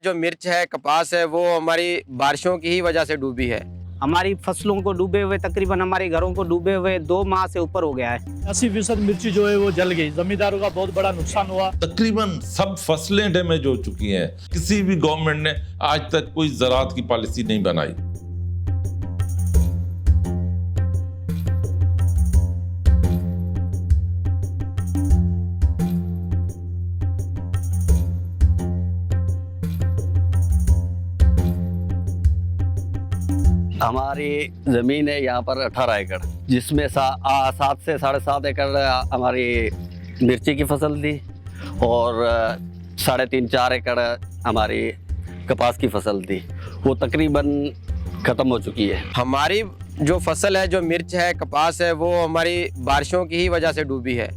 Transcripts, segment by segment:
जो मिर्च है, कपास है, वो हमारी बारिशों की ही वजह से डूबी है। हमारी फसलों को डूबे हुए, तकरीबन हमारे घरों को डूबे हुए 2 माह से ऊपर हो गया है। 80% मिर्ची जो है वो जल गई। जमींदारों का बहुत बड़ा नुकसान हुआ। तकरीबन सब फसलें डैमेज हो चुकी हैं। किसी भी गवर्नमेंट ने आज तक कोई ज़राअत की पॉलिसी नहीं बनाई। हमारी ज़मीन है यहाँ पर 18 एकड़, जिसमें 7 से 7.5 एकड़ हमारी मिर्ची की फसल थी और 3.5-4 एकड़ हमारी कपास की फसल थी। वो तकरीबन ख़त्म हो चुकी है। हमारी जो फसल है, जो मिर्च है, कपास है, वो हमारी बारिशों की ही वजह से डूबी है।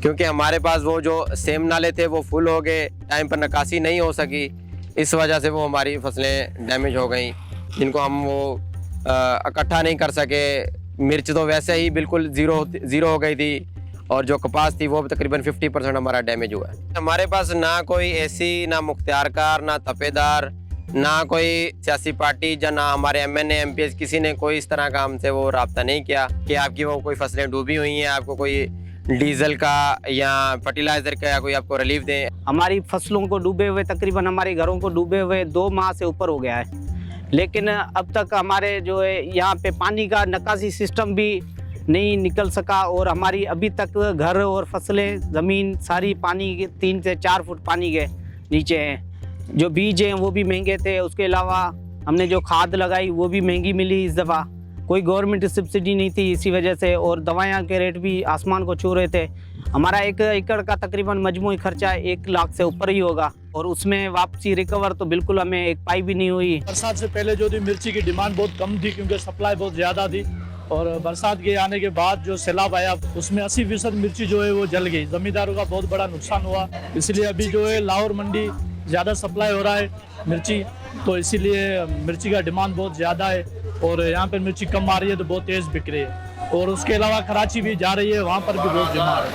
क्योंकि हमारे पास वो जो सेम नाले थे वो फुल हो गए, टाइम पर निकासी नहीं हो सकी, इस वजह से वो हमारी फसलें डैमेज हो गई, जिनको हम वो इकट्ठा नहीं कर सके। मिर्च तो वैसे ही बिल्कुल ज़ीरो हो गई थी और जो कपास थी वो तकरीबन 50% हमारा डैमेज हुआ है। हमारे पास ना कोई एसी, ना मुख्तियारकार, ना तपेदार, ना कोई सियासी पार्टी, या ना हमारे MNA MPs, किसी ने कोई इस तरह का हमसे वो रब्ता नहीं किया कि आपकी वो कोई फसलें डूबी हुई हैं, आपको कोई डीजल का या फर्टिलाइज़र का या कोई आपको रिलीफ दें। हमारी फसलों को डूबे हुए, तकरीबन हमारे घरों को डूबे हुए 2 माह से ऊपर हो गया है। लेकिन अब तक हमारे जो है यहाँ पे पानी का निकासी सिस्टम भी नहीं निकल सका और हमारी अभी तक घर और फसलें, ज़मीन सारी पानी के 3 से 4 फुट पानी के नीचे हैं। जो बीज हैं वो भी महंगे थे। उसके अलावा हमने जो खाद लगाई वो भी महंगी मिली इस दफ़ा। कोई गवर्नमेंट सब्सिडी नहीं थी इसी वजह से, और दवाइयाँ के रेट भी आसमान को छू रहे थे। हमारा 1 एकड़ का तकरीबन मजमूई खर्चा 1 लाख से ऊपर ही होगा और उसमें वापसी रिकवर तो बिल्कुल हमें 1 पाई भी नहीं हुई। बरसात से पहले जो थी मिर्ची की डिमांड बहुत कम थी, क्योंकि सप्लाई बहुत ज़्यादा थी, और बरसात के आने के बाद जो सैलाब आया उसमें 80% मिर्ची जो है वो जल गई। ज़मींदारों का बहुत बड़ा नुकसान हुआ। इसलिए अभी जो है लाहौर मंडी ज़्यादा सप्लाई हो रहा है मिर्ची, तो इसीलिए मिर्ची का डिमांड बहुत ज़्यादा है और यहाँ पर मिर्ची कम आ रही है तो बहुत तेज़ बिक रही है। और उसके अलावा कराची भी जा रही है, वहाँ पर भी बहुत डिमांड है।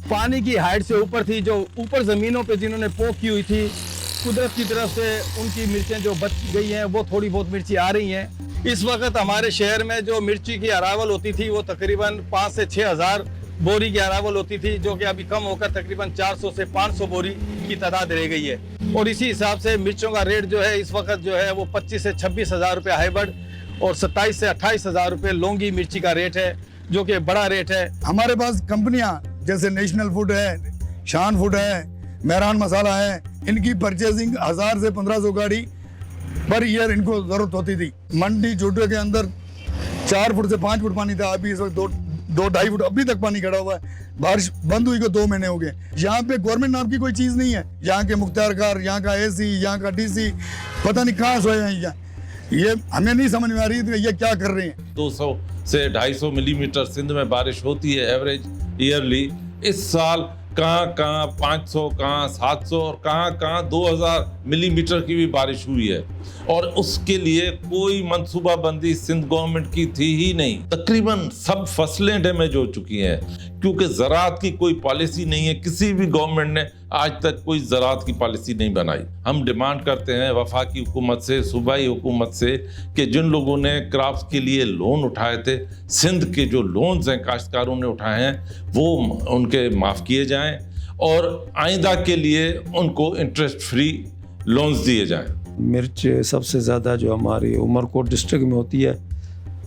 पानी की हाइट से ऊपर थी, जो ऊपर ज़मीनों पे जिन्होंने पोख की हुई थी, कुदरत की तरफ से उनकी मिर्चें जो बच गई हैं, वो थोड़ी बहुत मिर्ची आ रही हैं। इस वक्त हमारे शहर में जो मिर्ची की अरावल होती थी वो तकरीबन 5 से 6 हज़ार बोरी की अरावल होती थी, जो कि अभी कम होकर तकरीबन 400 से 500 बोरी की तादाद रह गई है। और इसी हिसाब से मिर्चों का रेट जो है इस वक्त जो है वो 25 से 26 हज़ार रुपये हाइब्रिड और 27 से 28 हज़ार रुपये लौंगी मिर्ची का रेट है, जो कि बड़ा रेट है। हमारे पास कंपनियां जैसे नेशनल फूड है, शान फूड है, मेहरान मसाला है, इनकी परचेजिंग 1000 से 1500 गाड़ी पर ईयर इनको जरूरत होती थी। मंडी छोटे के अंदर 4 फुट से 5 फुट पानी था, अभी इस वक्त 2-2.5 फुट अभी तक पानी खड़ा हुआ है। बारिश बंद हुई को 2 महीने हो गए। यहाँ पे गवर्नमेंट नाम की कोई चीज नहीं है। यहाँ के मुख्तियारकार, यहाँ का AC, यहाँ का DC पता नहीं कहाँ सोए हैं। ये हमें नहीं समझ में आ रही है ये क्या कर रहे हैं। 200 से 250 मिलीमीटर सिंध में बारिश होती है एवरेज ईयरली। इस साल कहाँ 500, कहाँ 700 और कहाँ 2000 मिलीमीटर की भी बारिश हुई है, और उसके लिए कोई मंसूबाबंदी सिंध गवर्नमेंट की थी ही नहीं। तकरीबन सब फसलें डैमेज हो चुकी हैं, क्योंकि ज़राअत की कोई पॉलिसी नहीं है। किसी भी गवर्नमेंट ने आज तक कोई ज़राअत की पॉलिसी नहीं बनाई। हम डिमांड करते हैं वफाकी हुकूमत से, सूबाई हुकूमत से, कि जिन लोगों ने क्रॉप्स के लिए लोन उठाए थे, सिंध के जो लोन्स हैं काश्तकारों ने उठाए हैं, वो उनके माफ़ किए जाएं और आइंदा के लिए उनको इंटरेस्ट फ्री लोन्स दिए जाएं। मिर्च सबसे ज़्यादा जो हमारी उमरकोट डिस्ट्रिक्ट में होती है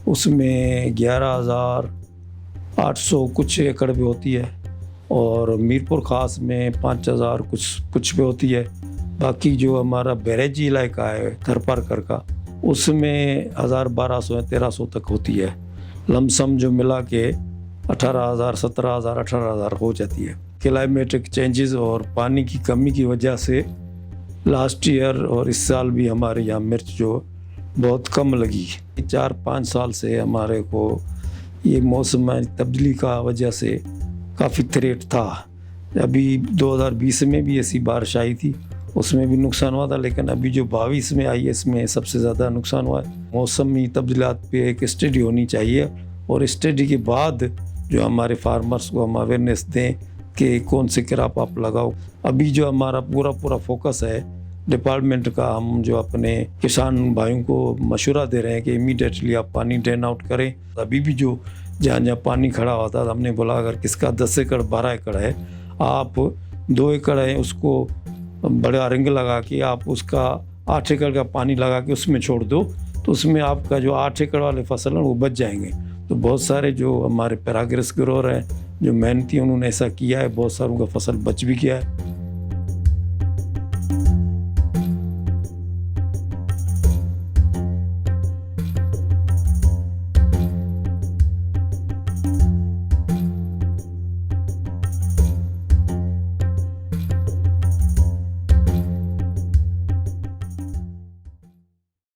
उसमें 11,800 कुछ एकड़ पे होती है, और मीरपुर ख़ास में 5,000 कुछ पे होती है। बाकी जो हमारा बैरेजी इलाका है थरपारकर का, उसमें 1,000-1,200 या 1,300 तक होती है। लमसम जो मिला के 18,000, 17,000, 18,000 हो जाती है। क्लाइमेटिक चेंजेस और पानी की कमी की वजह से लास्ट ईयर और इस साल भी हमारे यहाँ मिर्च जो बहुत कम लगी। 4-5 साल से हमारे को ये मौसम तब्दीली का वजह से काफ़ी थ्रेट था। अभी 2020 में भी ऐसी बारिश आई थी, उसमें भी नुकसान हुआ था, लेकिन अभी जो 22 में आई है इसमें सबसे ज़्यादा नुकसान हुआ है। मौसमी तब्दीलात पे एक स्टडी होनी चाहिए और स्टडी के बाद जो हमारे फार्मर्स को हम अवेयरनेस दें कि कौन से क्रॉप आप लगाओ। अभी जो हमारा पूरा फोकस है डिपार्टमेंट का, हम जो अपने किसान भाइयों को मशवरा दे रहे हैं कि इमीडिएटली आप पानी ड्रेन आउट करें। अभी भी जो जहाँ पानी खड़ा होता था हमने बोला अगर किसका 10 एकड़ 12 एकड़ है, आप 2 एकड़ है उसको बड़ा रिंग लगा के आप उसका 8 एकड़ का पानी लगा के उसमें छोड़ दो, तो उसमें आपका जो 8 एकड़ वाले फसल हैं वो बच जाएंगे। तो बहुत सारे जो हमारे पैराग्रेस ग्रोअर हैं जो मेहनती उन्होंने ऐसा किया है, बहुत सारों का फसल बच भी गया है।